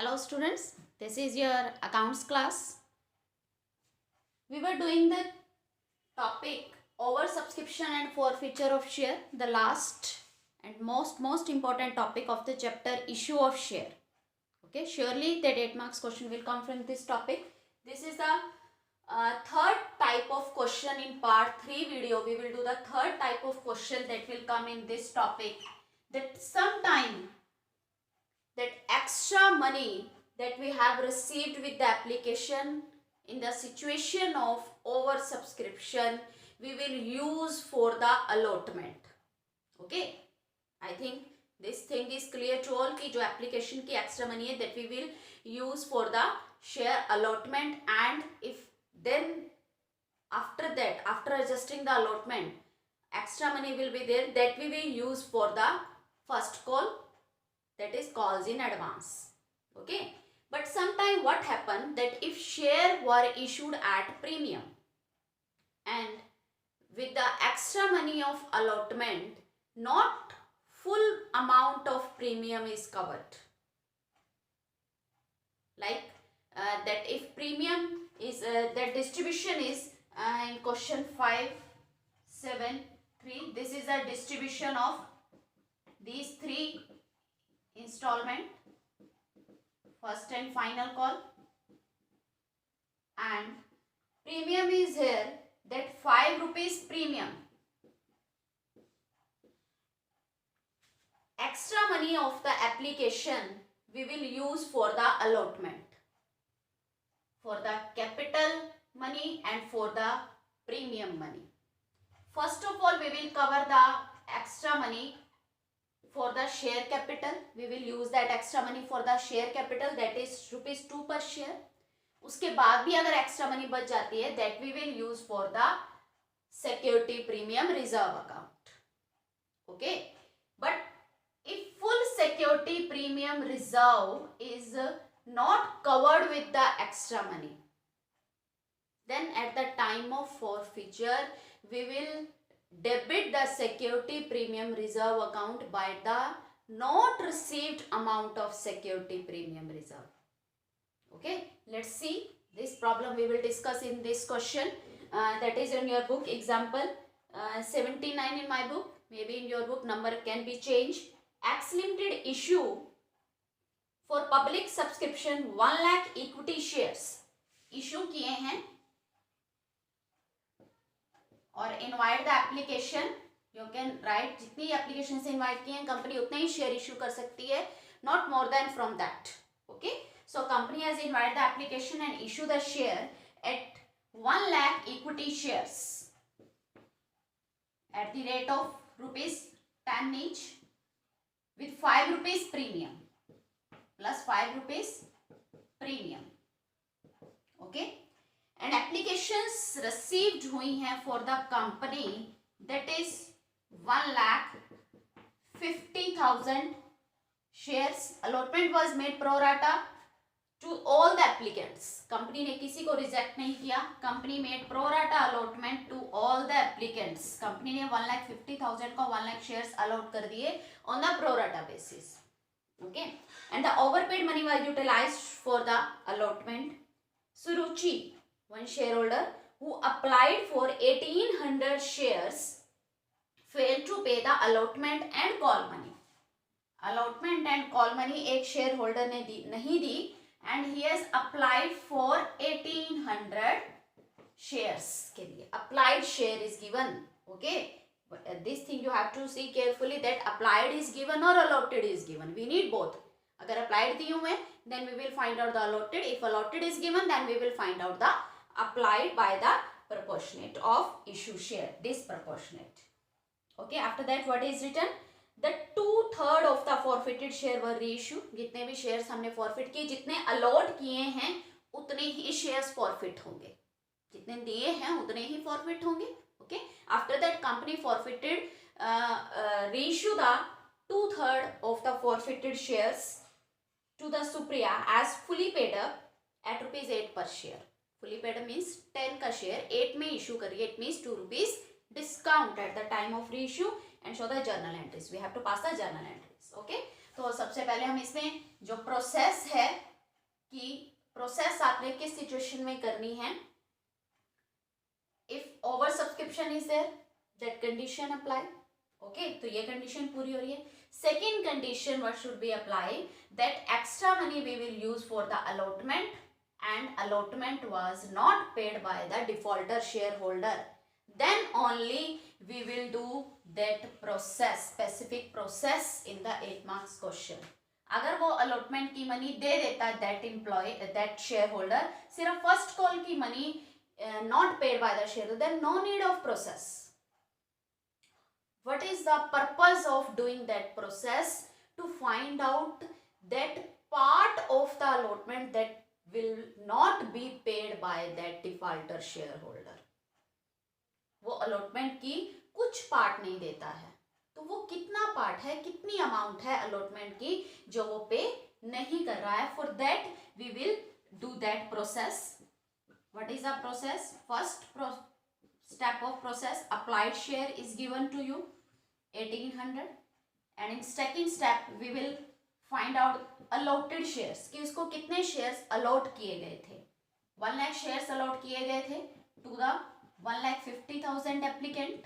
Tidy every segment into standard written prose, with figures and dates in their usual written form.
Hello students, this is your accounts class. We were doing the topic oversubscription and forfeiture of share, the last and most important topic of the chapter issue of share. Okay, surely the 8 marks question will come from this topic. This is the third type of question in part 3 video. We will do the third type of question that will come in this topic, that sometime that extra money that we have received with the application in the situation of oversubscription we will use for the allotment. Okay, I think this thing is clear to all कि जो application की extra money है that we will use for the share allotment, and if then after that, after adjusting the allotment, extra money will be there that we will use for the first call, that is calls in advance. Okay, but sometime what happened that if share were issued at premium and with the extra money of allotment not full amount of premium is covered, like that if premium is that distribution is in question 573, this is a distribution of these three installment, first and final call, and premium is here that 5 rupees premium. Extra money of the application we will use for the allotment, for the capital money and for the premium money. First of all, we will cover the extra money for the share capital. We will use that extra money for the share capital, that is rupees 2 per share. उसके बाद भी अगर extra money बच जाती है, that we will use for the security premium reserve account. Okay, but if full security premium reserve is not covered with the extra money, then at the time of forfeiture we will debit the security premium reserve account by the not received amount of security premium reserve. Okay, let's see this problem we will discuss in this question, that is in your book example 79 in my book, maybe in your book number can be changed. X Limited issue for public subscription 1 lakh equity shares issue किए हैं और invite the application, you can write जितनी application से invite किए हैं company उतने ही share issue कर सकती है, not more than from that. Okay, so company has invite the application and issue the share eight 1 lakh equity shares at the rate of ₹10 each with 5 rupees premium plus 5 rupees premium. Okay, and applications received हुई हैं for the company, that is 1,50,000 shares. Allotment was made pro rata to all the applicants. Company ने किसी को reject नहीं किया. Company made pro rata allotment to all the applicants. Company ने 1,50,000 को 1 lakh shares allot कर दिए on the pro rata basis. Okay, and the overpaid money was utilized for the allotment. Suruchi, one shareholder who applied for 1,800 shares failed to pay the allotment and call money. Allotment and call money एक shareholder ने नहीं दी and he has applied for 1,800 shares के लिए. Applied share is given. Okay, but this thing you have to see carefully that applied is given or allotted is given. We need both. अगर applied दिए हुए then we will find out the allotted. If allotted is given then we will find out the applied by the proportionate of issue share, disproportionate. Okay, after that what is written, the 2/3 of the forfeited share were reissued. जितने भी shares हमने forfeit किए, जितने allot किए हैं उतने ही shares forfeit होंगे, जितने दिए हैं उतने ही forfeit होंगे. Okay, after that company forfeited reissue the 2/3 of the forfeited shares to the Supriya as fully paid up at ₹8 per share. Fully paid up means 10 का share 8 में issue करिए, it means 2 rupees discount at the time of reissue and show the journal entries. We have to pass the journal entries. Okay, तो सबसे पहले हम इसमें जो process है कि प्रोसेस आपने किस सिचुएशन में करनी है. If over subscription is there, that condition apply. Okay, तो ये कंडीशन पूरी हो रही है. Second condition what should be apply, that extra money we will use for the allotment and allotment was not paid by the defaulter shareholder, then only we will do that process, specific process in the 8 marks question. अगर वो allotment की money दे देता that employee, that shareholder, सिर्फ first call की money not paid by the shareholder, then no need of process. What is the purpose of doing that process? To find out that part of the allotment that will not be paid by that defaulter shareholder. वो allotment की कुछ part नहीं देता है, तो वो कितना part है, कितनी अमाउंट है allotment की जो वो पे नहीं कर रहा है. For that we will do that process. What is the process? First step of process, applied share is given to you 1800, and in second step we will find out allotted shares कि उसको कितने shares allot किए गए थे. 1 lakh shares allot किए गए थे to the 1,50,000 applicant.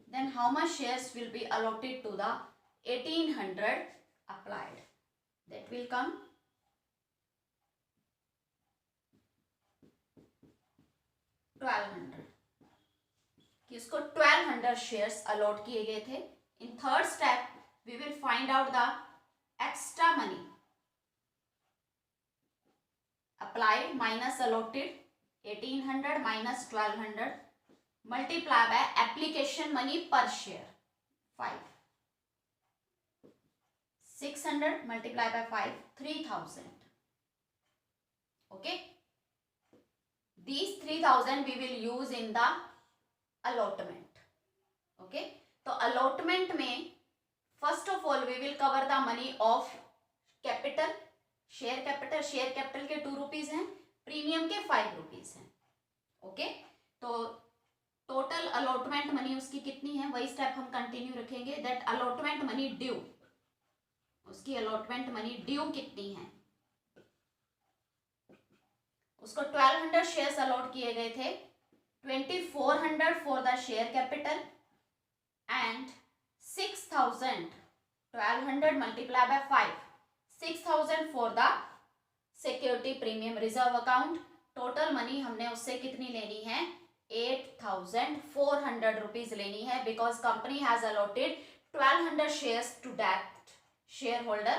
Then how much shares will be allotted to the 1800 applied. That will come 1200 कि उसको 1200 शेयर्स अलॉट किए गए थे. In third step we will find out the extra money applied minus allotted, 1800 minus 1200 multiply by application money per share 5. 600 multiply by 5, 3000. Okay, these 3000 we will use in the allotment. Okay, तो allotment में first of all we will cover the money of capital, share capital के 2 rupees हैं, premium के 5 rupees हैं. Okay, तो total allotment money उसकी कितनी है वही स्टेप हम कंटिन्यू रखेंगे. दैट अलॉटमेंट मनी ड्यू, उसकी अलॉटमेंट मनी ड्यू कितनी है. उसको 1200 शेयर्स अलॉट किए गए थे, 2400 for the share capital and 6,000, 1200 multiplied by 5, 6,000 for the security premium reserve account. Total money हमने उससे कितनी लेनी है, 8,400 रुपीज लेनी है, because company has allotted 1200 shares to that share holder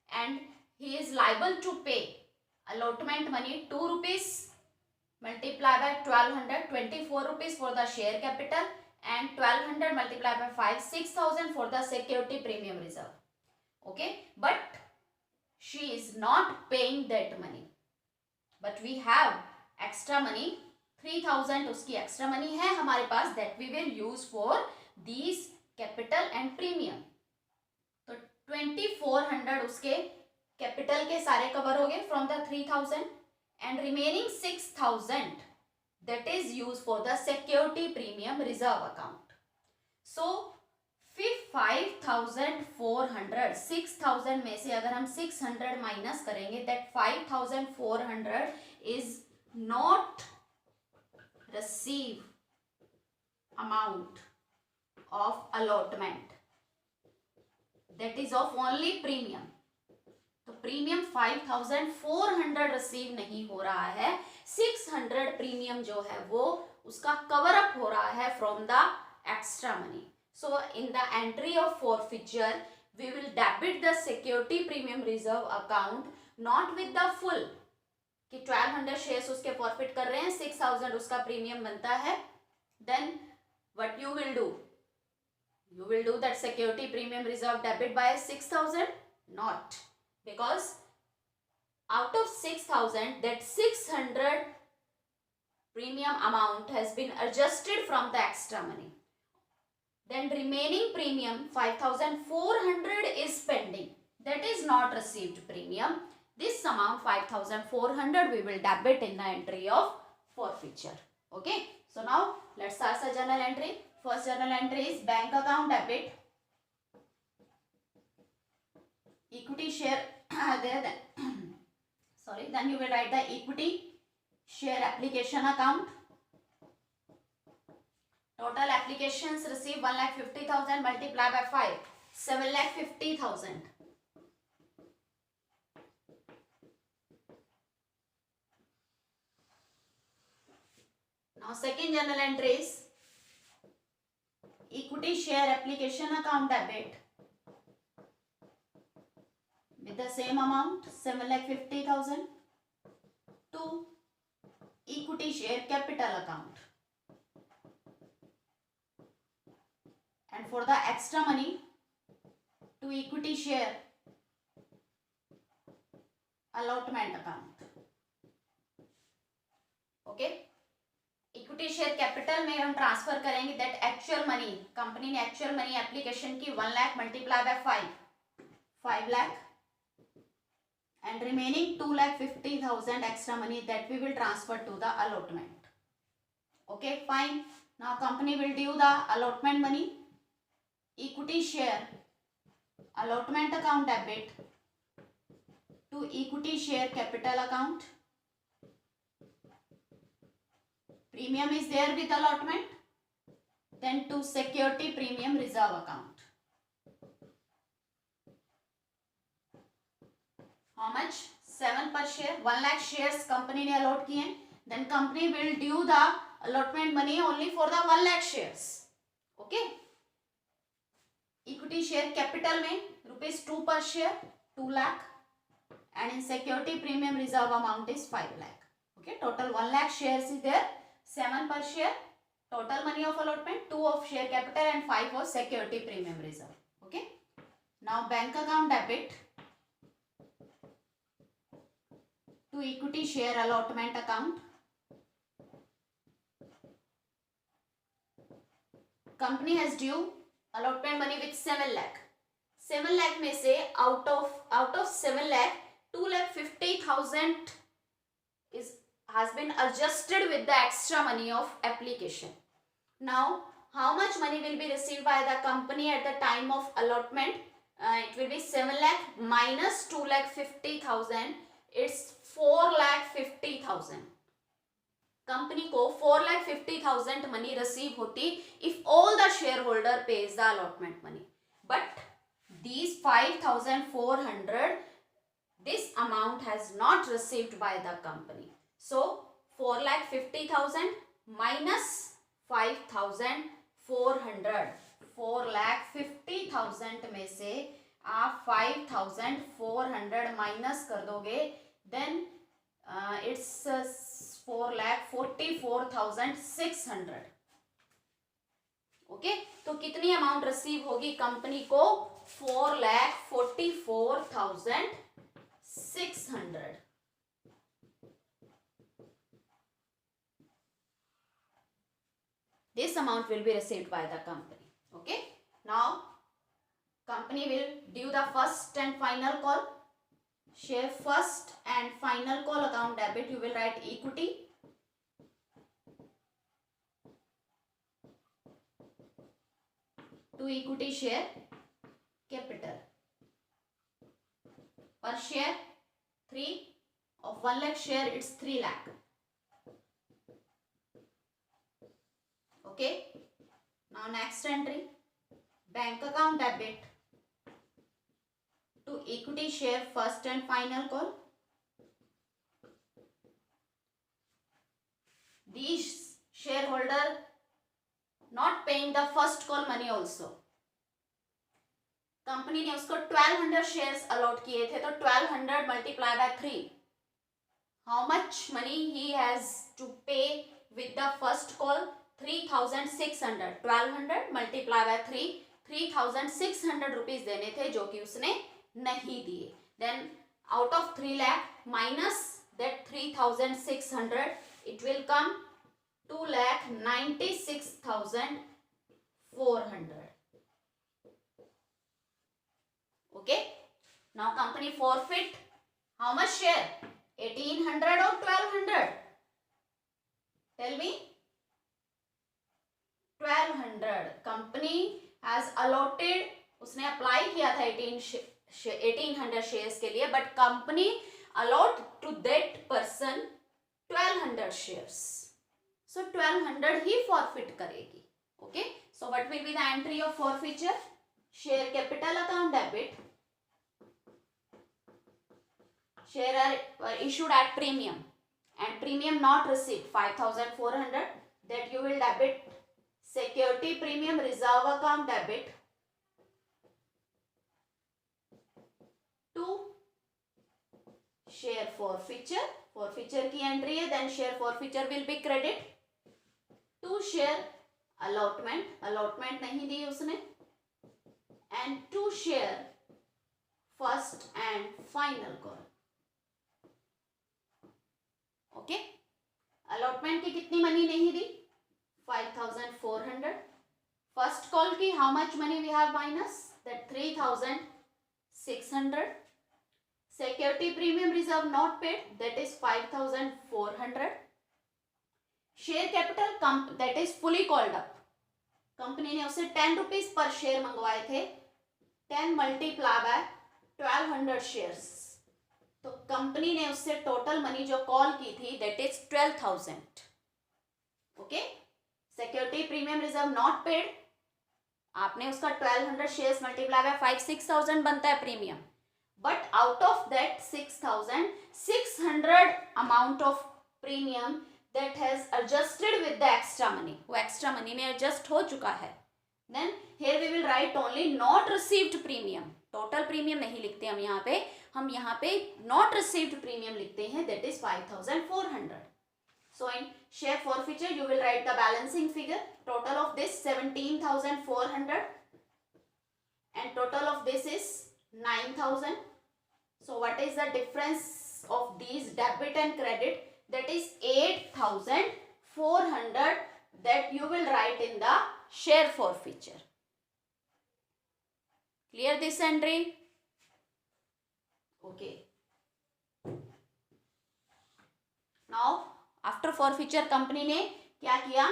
and he is liable to pay allotment money 2 rupees multiplied by 1200, 24 rupees for the share capital and 1200 multiplied by 5, 6,000 for the security premium reserve. Okay, but she is not paying that money, but we have extra money 3,000 उसकी extra money है हमारे पास, that we will use for these capital and premium. तो 2400 उसके capital के सारे cover हो गए from the 3,000 and remaining 6,000 that is used for the security premium reserve account. So 5,400, 6,000 में से अगर हम 600 माइनस करेंगे that 5,400 is not receive amount of allotment, that is of only premium. तो प्रीमियम 5,400 रिसीव नहीं हो रहा है, 600 प्रीमियम जो है वो उसका कवर अप हो रहा है from the extra money. So in the entry of forfeiture we will debit the security premium reserve account not with the full कि 1200 शेयर्स उसके फॉरफिट कर रहे हैं, 6,000 उसका प्रीमियम बनता है. Then what you will do that security premium reserve debit by 6,000? Not, because out of 6,000 that 600 premium amount has been adjusted from the extra money. Then remaining premium 5,400 is pending, that is not received premium. This amount 5,400 we will debit in the entry of forfeiture. Okay, so now let's start the journal entry. First journal entry is bank account debit, equity share are there, then sorry, then you will write the equity share application account. Total applications received 1,50,000 multiplied by 5, 7,50,000. Now second journal entry is equity share application account debit with the same amount 7,50,000 to equity share capital account. And for the extra money to equity share allotment account. Okay, equity share capital में हम transfer करेंगे that actual money, company ने actual money application की 1 lakh multiply by 5 lakh and remaining 2,50,000 extra money that we will transfer to the allotment. Okay, fine. Now company will due the allotment money, equity share allotment account debit to equity share capital account. Premium is there with allotment, then to security premium reserve account. How much? 7 per share. 1 lakh shares company ने allot किए हैं. Then company will due the allotment money only for the 1 lakh shares. Okay. Equity share capital में rupees 2 per share, 2 lakh, and in security premium reserve amount is 5 lakh. Okay. Total 1 lakh shares is there. 7 per share, total money of allotment, 2 of share capital and 5 of security premium reserve. Okay. Now bank account debit to equity share allotment account. Company has due allotment money with 7 lakh. 7 lakh में से out of 7 lakh, 2,50,000 has been adjusted with the extra money of application. Now, how much money will be received by the company at the time of allotment? It will be 7 lakh minus 2,50,000. It's 4,50,000. Company को 4,50,000 money receive होती if all the shareholder pays the allotment money. But these 5,400, this amount has not received by the company. So 4,50,000 minus 5,400, 4,50,000 में से आप 5,400 minus कर दोगे, then it's 4,44,600. Okay, तो कितनी amount receive होगी कंपनी को? 4,44,600. This amount will be received by the company. Okay. Now, company will due the first and final call. Share first and final call account debit. You will write equity. To equity share capital. Per share 3 of 1 lakh share, it's 3 lakh. Okay. Now next entry, bank account debit to equity share first and final call. These shareholder not paying the first call money also. Company ने उसको 1200 shares allot किए थे, तो 1200 multiply by 3. How much money he has to pay with the first call? 3,600. 1200 multiply by 3, 3,600 rupees देने थे जो कि उसने नहीं दिए. Then out of 3 lakh minus that 3,600, it will come 2,96,400. Okay. Now company forfeit how much share? 1,800 or 1,200? Tell me. 1,200. Company has allotted, उसने apply किया था 1800 शेयर्स के लिए, but company allot to that person 1200 shares, so 1200 he forfeit करेगी. Okay, so what will be the entry of forfeiture? Share capital account debit, share are issued at premium and premium not received 5400, that you will debit security premium reserve account debit to share forfeiture. Forfeiture की entry है, then share forfeiture will be credit to share allotment, allotment नहीं दी उसने, and to share first and final call. Okay, allotment की कितनी money नहीं दी? 5400. First call की how much money we have minus? That 3600. Security premium reserve not paid, that is 5400. Share capital that is fully called up, company ने उसे 10 rupees per share मंगवाए थे, 10 multiply by 1200 shares, तो company ने उससे total money जो call की थी that is 12,000. Okay, security premium reserve not paid, आपने उसका 1200 शेयर्स मल्टीप्लाई बाय 5-6,000 बनता है premium, but out of that 6,600 amount of premium that has adjusted with the extra money, वो एक्स्ट्रा मनी में adjust हो चुका है. Then here we will write only not received premium, total premium नहीं लिखते हम यहाँ पे, हम यहाँ पे नॉट रिसीव्ड प्रीमियम लिखते हैं, that is 5400. So in share forfeiture you will write the balancing figure, total of this 17,400 and total of this is 9,000. So what is the difference of these debit and credit? That is 8,400 that you will write in the share forfeiture. Clear this entry? Okay. Now after forfeiture company ने क्या किया?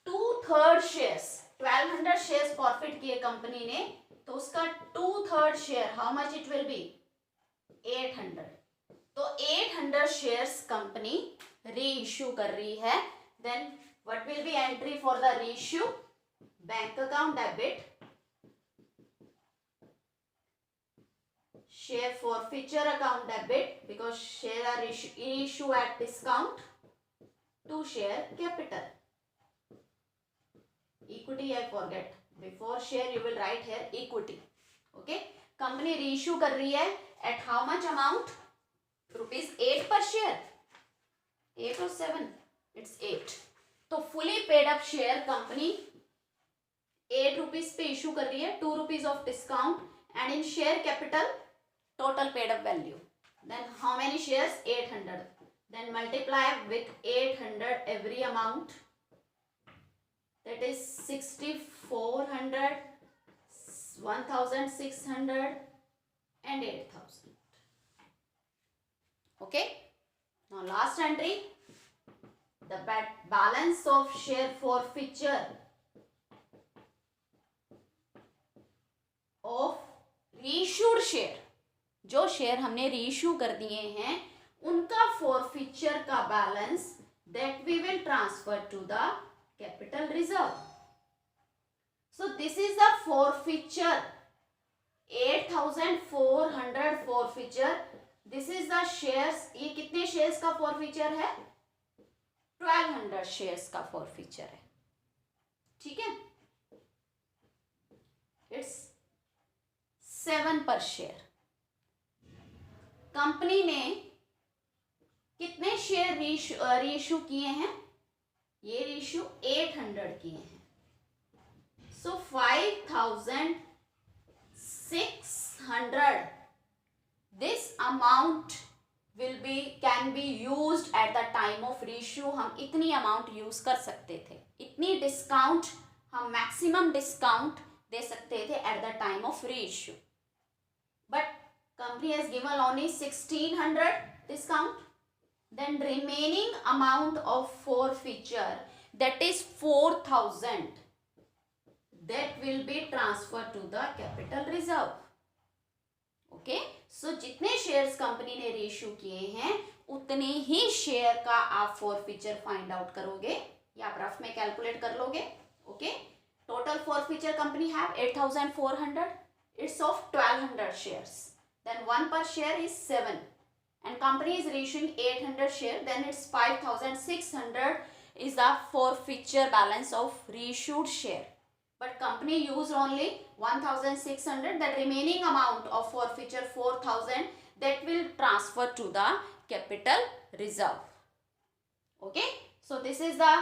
2/3 shares, 1200 shares forfeit किए company ने, तो उसका 2/3 share how much it will be? 800. तो 800 shares company reissue कर रही है. Then what will be entry for the reissue? Bank account debit, share forfeiture account debit because share are issue at discount to share capital. Equity I forget, before share you will write here equity. Okay, company reissue कर रही है at how much amount? ₹8 per share, 8 or 7? It's 8. तो fully paid up share company 8 rupees पे issue कर रही है, 2 rupees of discount, and in share capital total paid up value, then how many shares? 800. Then multiply with 800 every amount, that is 6,400, 1,600 and 8,000. Okay, now last entry, the balance of share forfeiture of reissued share, जो share हमने reissue कर दिए हैं उनका forfeiture का balance that we will transfer to the capital reserve. So this is the forfeiture, 8,400 forfeiture. This is the shares, ये कितने shares का forfeiture है? 1200 शेयर्स का फॉरफीचर है. ठीक है, इट्स 7 पर शेयर. कंपनी ने कितने शेयर रीइश्यू किए हैं? ये रीइश्यू 800 किए हैं. सो 5,600 this amount can be used at the time of reissue. हम इतनी अमाउंट यूज कर सकते थे, इतनी डिस्काउंट, हम मैक्सिमम डिस्काउंट दे सकते थे at the time of reissue, but company has given only 1,600 discount. Then remaining amount of forfeiture, that is 4,000, that will be transferred to the capital reserve. सो जितने shares company ने reissue किए हैं उतने ही share का आप forfeiture find out करोगे या आप रफ में कैलकुलेट कर लोगे. Okay, total forfeiture company have 8,400. It's of 1,200 shares. Then 1 per share is 7. And company is reissuing 800 share. Then it's 5,600 is the forfeiture balance of reissued share. But company used only 1,600. The remaining amount of forfeiture 4,000 that will transfer to the capital reserve. Okay. So this is the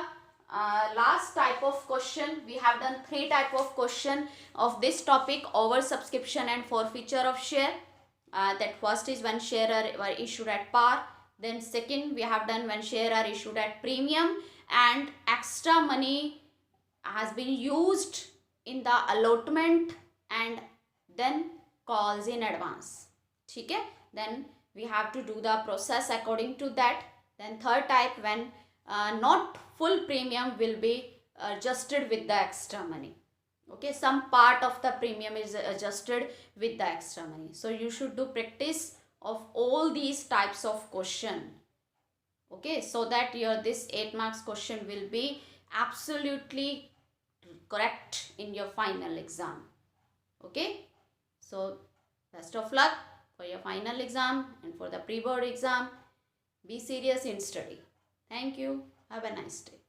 last type of question. We have done 3 type of question of this topic: over subscription and forfeiture of share. That first is when share are issued at par. Then second we have done when share are issued at premium and extra money has been used in the allotment and then calls in advance. ठीक है, then we have to do the process according to that. Then third type when not full premium will be adjusted with the extra money. Okay, some part of the premium is adjusted with the extra money. So you should do practice of all these types of question. Okay, so that your this 8 marks question will be absolutely correct in your final exam. Okay, so best of luck for your final exam and for the pre-board exam. Be serious in study. Thank you. Have a nice day.